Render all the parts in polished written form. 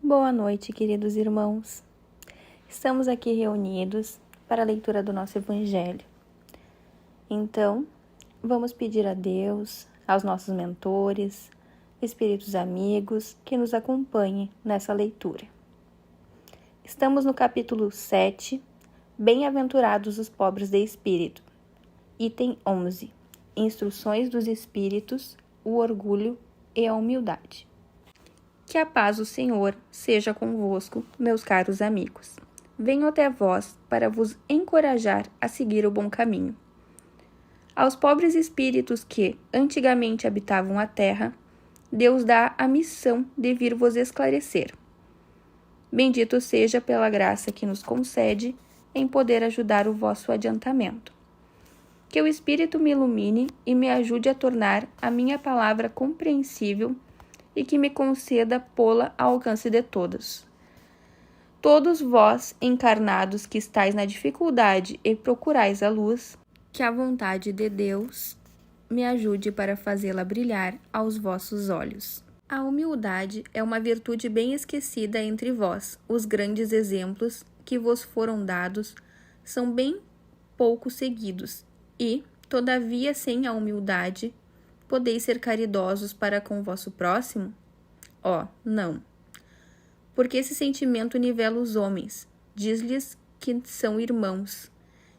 Boa noite, queridos irmãos. Estamos aqui reunidos para a leitura do nosso Evangelho. Então, vamos pedir a Deus, aos nossos mentores, espíritos amigos, que nos acompanhem nessa leitura. Estamos no capítulo 7, Bem-aventurados os pobres de espírito, item 11, Instruções dos espíritos, o orgulho e a humildade. Que a paz do Senhor seja convosco, meus caros amigos. Venho até vós para vos encorajar a seguir o bom caminho. Aos pobres espíritos que antigamente habitavam a terra, Deus dá a missão de vir vos esclarecer. Bendito seja pela graça que nos concede em poder ajudar o vosso adiantamento. Que o Espírito me ilumine e me ajude a tornar a minha palavra compreensível e que me conceda pô-la ao alcance de todos. Todos vós, encarnados que estáis na dificuldade e procurais a luz, que a vontade de Deus me ajude para fazê-la brilhar aos vossos olhos. A humildade é uma virtude bem esquecida entre vós. Os grandes exemplos que vos foram dados são bem pouco seguidos e, todavia, sem a humildade, podeis ser caridosos para com o vosso próximo? Não. Porque esse sentimento nivela os homens, diz-lhes que são irmãos,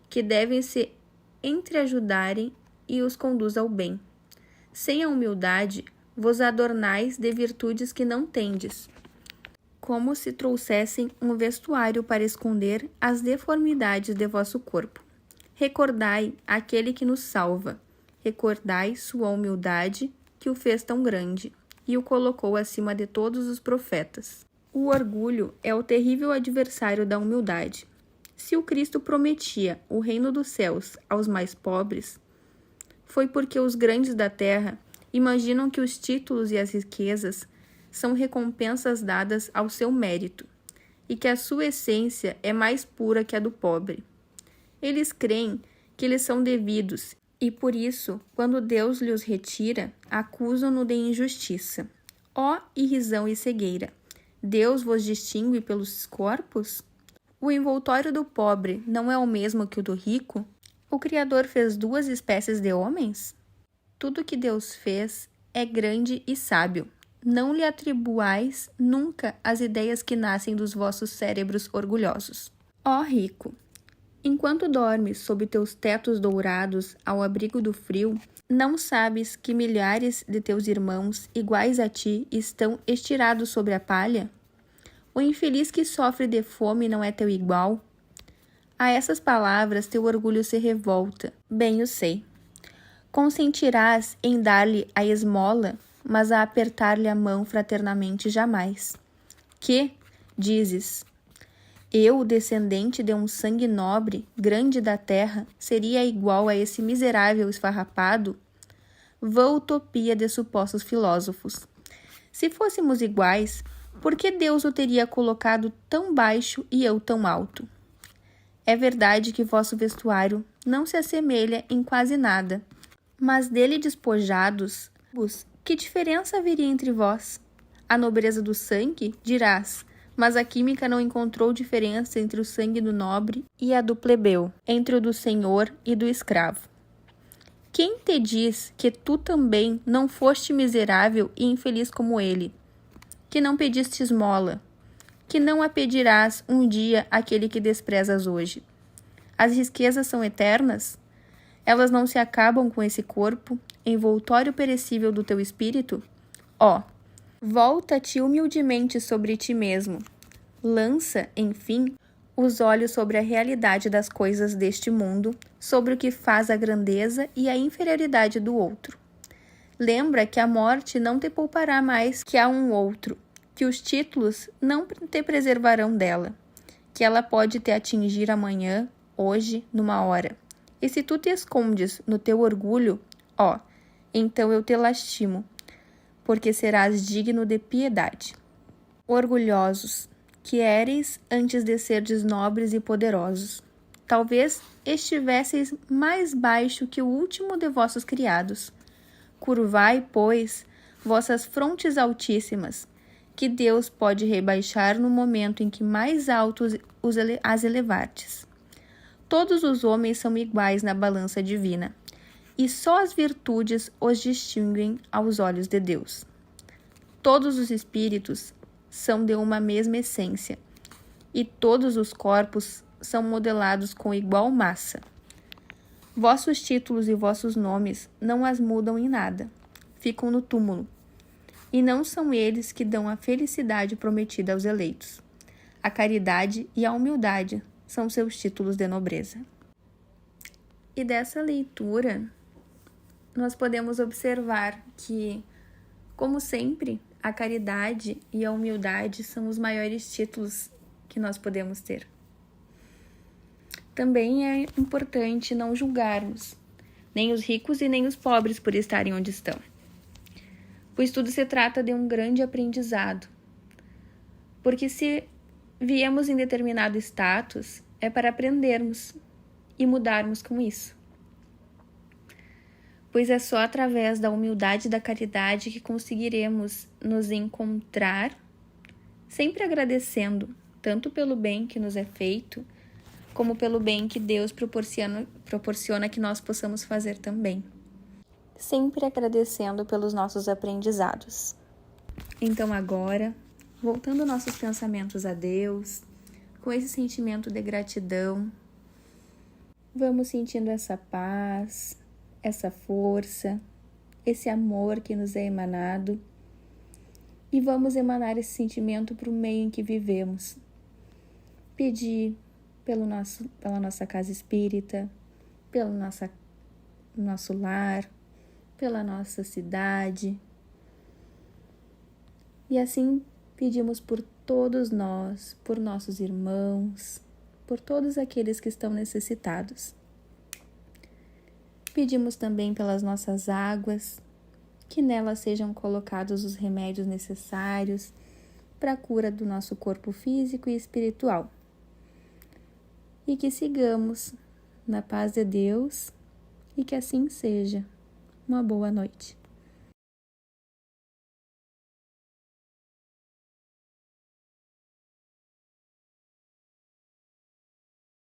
que devem se entreajudarem e os conduz ao bem. Sem a humildade, vos adornais de virtudes que não tendes, como se trouxessem um vestuário para esconder as deformidades de vosso corpo. Recordai aquele que nos salva, recordai sua humildade que o fez tão grande e o colocou acima de todos os profetas. O orgulho é o terrível adversário da humildade. Se o Cristo prometia o reino dos céus aos mais pobres, foi porque os grandes da terra imaginam que os títulos e as riquezas são recompensas dadas ao seu mérito, e que a sua essência é mais pura que a do pobre. Eles creem que eles são devidos, e por isso, quando Deus lhes retira, acusam-no de injustiça. Ó irrisão e cegueira! Deus vos distingue pelos corpos? O envoltório do pobre não é o mesmo que o do rico? O Criador fez duas espécies de homens? Tudo que Deus fez é grande e sábio. Não lhe atribuais nunca as ideias que nascem dos vossos cérebros orgulhosos. Ó rico! Enquanto dormes sob teus tetos dourados ao abrigo do frio, não sabes que milhares de teus irmãos iguais a ti estão estirados sobre a palha? O infeliz que sofre de fome não é teu igual? A essas palavras teu orgulho se revolta, bem o sei. Consentirás em dar-lhe a esmola, mas a apertar-lhe a mão fraternamente jamais. Que, dizes, eu, descendente de um sangue nobre, grande da terra, seria igual a esse miserável esfarrapado? Vã utopia de supostos filósofos. Se fôssemos iguais, por que Deus o teria colocado tão baixo e eu tão alto? É verdade que vosso vestuário não se assemelha em quase nada, mas dele despojados, que diferença haveria entre vós? A nobreza do sangue, dirás, mas a química não encontrou diferença entre o sangue do nobre e a do plebeu, entre o do senhor e do escravo. Quem te diz que tu também não foste miserável e infeliz como ele, que não pediste esmola, que não a pedirás um dia àquele que desprezas hoje? As riquezas são eternas? Elas não se acabam com esse corpo, envoltório perecível do teu espírito? Volta-te humildemente sobre ti mesmo. Lança, enfim, os olhos sobre a realidade das coisas deste mundo, sobre o que faz a grandeza e a inferioridade do outro. Lembra que a morte não te poupará mais que a um outro, que os títulos não te preservarão dela, que ela pode te atingir amanhã, hoje, numa hora. E se tu te escondes no teu orgulho, então eu te lastimo, porque serás digno de piedade. Orgulhosos, que éreis antes de serdes nobres e poderosos. Talvez estivesseis mais baixo que o último de vossos criados. Curvai, pois, vossas frontes altíssimas, que Deus pode rebaixar no momento em que mais alto as elevardes. Todos os homens são iguais na balança divina, e só as virtudes os distinguem aos olhos de Deus. Todos os espíritos são de uma mesma essência, e todos os corpos são modelados com igual massa. Vossos títulos e vossos nomes não as mudam em nada, ficam no túmulo, e não são eles que dão a felicidade prometida aos eleitos. A caridade e a humildade são seus títulos de nobreza. E dessa leitura, nós podemos observar que, como sempre, a caridade e a humildade são os maiores títulos que nós podemos ter. Também é importante não julgarmos nem os ricos e nem os pobres por estarem onde estão, pois tudo se trata de um grande aprendizado. Porque se viemos em determinado status, é para aprendermos e mudarmos com isso. Pois é só através da humildade e da caridade que conseguiremos nos encontrar, sempre agradecendo, tanto pelo bem que nos é feito, como pelo bem que Deus proporciona que nós possamos fazer também. Sempre agradecendo pelos nossos aprendizados. Então agora, voltando nossos pensamentos a Deus, com esse sentimento de gratidão, vamos sentindo essa paz, essa força, esse amor que nos é emanado, e vamos emanar esse sentimento para o meio em que vivemos. Pedir pela nossa casa espírita, pelo nosso lar, pela nossa cidade. E assim pedimos por todos nós, por nossos irmãos, por todos aqueles que estão necessitados. Pedimos também pelas nossas águas, que nelas sejam colocados os remédios necessários para a cura do nosso corpo físico e espiritual. E que sigamos na paz de Deus e que assim seja. Uma boa noite.